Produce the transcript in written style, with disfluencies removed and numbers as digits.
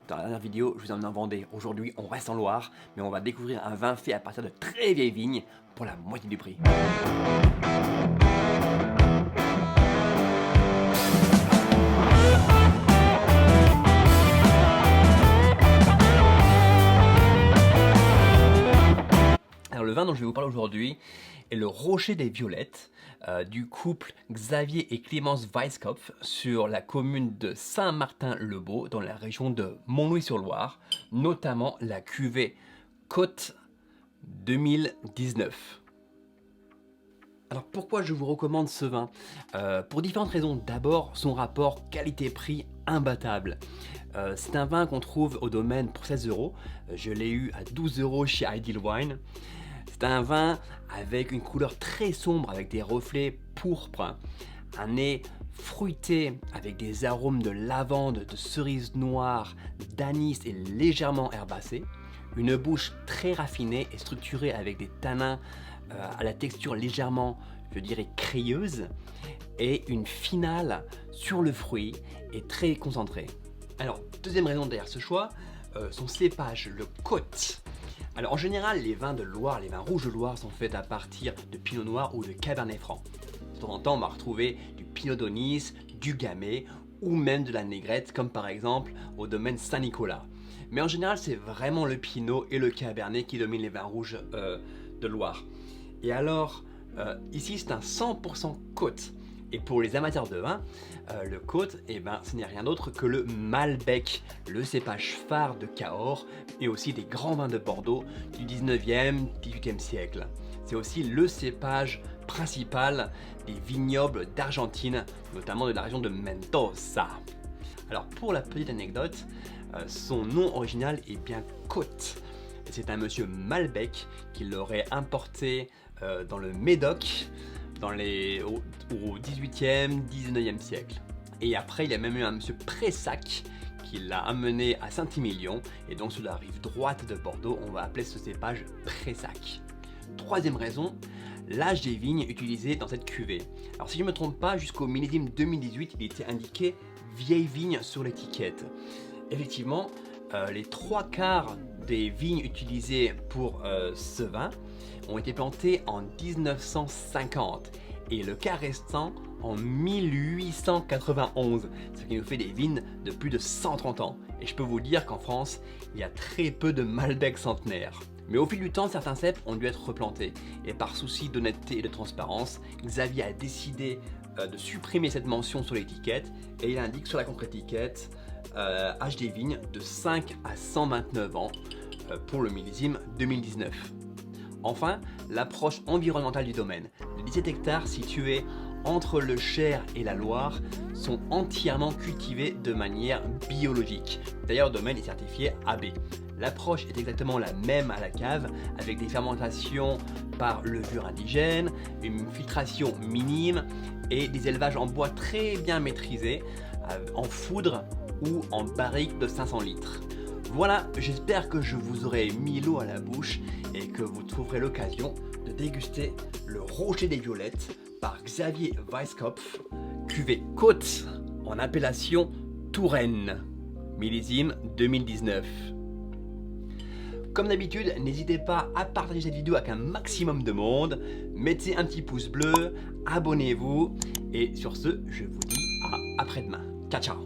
Dans la dernière vidéo, je vous en ai en Vendée. Aujourd'hui, on reste en Loire, mais on va découvrir un vin fait à partir de très vieilles vignes pour la moitié du prix. Alors le vin dont je vais vous parler aujourd'hui est le Rocher des Violettes du couple Xavier et Clémence Weisskopf sur la commune de Saint-Martin-le-Beau dans la région de Montlouis-sur-Loire, notamment la cuvée Côte 2019. Alors pourquoi je vous recommande ce vin? Pour différentes raisons. D'abord, son rapport qualité-prix imbattable. C'est un vin qu'on trouve au domaine pour 16 €. Je l'ai eu à 12 € chez Ideal Wine. C'est un vin avec une couleur très sombre, avec des reflets pourpres, un nez fruité avec des arômes de lavande, de cerise noire, d'anis et légèrement herbacé, une bouche très raffinée et structurée avec des tanins à la texture légèrement, je dirais, crayeuse, et une finale sur le fruit et très concentrée. Alors, deuxième raison derrière ce choix, son cépage, le Côte. Alors en général, les vins de Loire, les vins rouges de Loire sont faits à partir de Pinot Noir ou de Cabernet Franc. De temps en temps, on va retrouver du Pinot d'Aunis, du Gamay ou même de la Négrette, comme par exemple au domaine Saint-Nicolas. Mais en général, c'est vraiment le Pinot et le Cabernet qui dominent les vins rouges de Loire. Et alors, ici, c'est un 100% Côte. Et pour les amateurs de vin, le Côte, ce n'est rien d'autre que le Malbec, le cépage phare de Cahors et aussi des grands vins de Bordeaux du 19e, 18e siècle. C'est aussi le cépage principal des vignobles d'Argentine, notamment de la région de Mendoza. Alors pour la petite anecdote, son nom original est bien Côte. C'est un monsieur Malbec qui l'aurait importé dans le Médoc au 18e, 19e siècle. Et après, il y a même eu un monsieur Pressac qui l'a amené à Saint-Émilion, et donc sur la rive droite de Bordeaux, on va appeler ce cépage Pressac. Troisième raison, l'âge des vignes utilisées dans cette cuvée. Alors si je ne me trompe pas, jusqu'au millésime 2018, il était indiqué vieille vigne sur l'étiquette. Effectivement, les 3/4 des vignes utilisées pour ce vin ont été plantées en 1950 et le quart restant en 1891, ce qui nous fait des vignes de plus de 130 ans. Et je peux vous dire qu'en France, il y a très peu de Malbec centenaires. Mais au fil du temps, certains cèpes ont dû être replantés. Et par souci d'honnêteté et de transparence, Xavier a décidé de supprimer cette mention sur l'étiquette et il indique sur la contre-étiquette âge des vignes de 5 à 129 ans pour le millésime 2019. Enfin, l'approche environnementale du domaine. Les 17 hectares situés entre le Cher et la Loire sont entièrement cultivés de manière biologique. D'ailleurs, le domaine est certifié AB. L'approche est exactement la même à la cave, avec des fermentations par levure indigène, une filtration minime et des élevages en bois très bien maîtrisés, en foudre ou en barrique de 500 litres. Voilà, j'espère que je vous aurai mis l'eau à la bouche et que vous trouverez l'occasion de déguster le Rocher des Violettes par Xavier Weisskopf, cuvée Côte en appellation Touraine, millésime 2019. Comme d'habitude, n'hésitez pas à partager cette vidéo avec un maximum de monde, mettez un petit pouce bleu, abonnez-vous et sur ce, je vous dis à après-demain. Ciao ciao.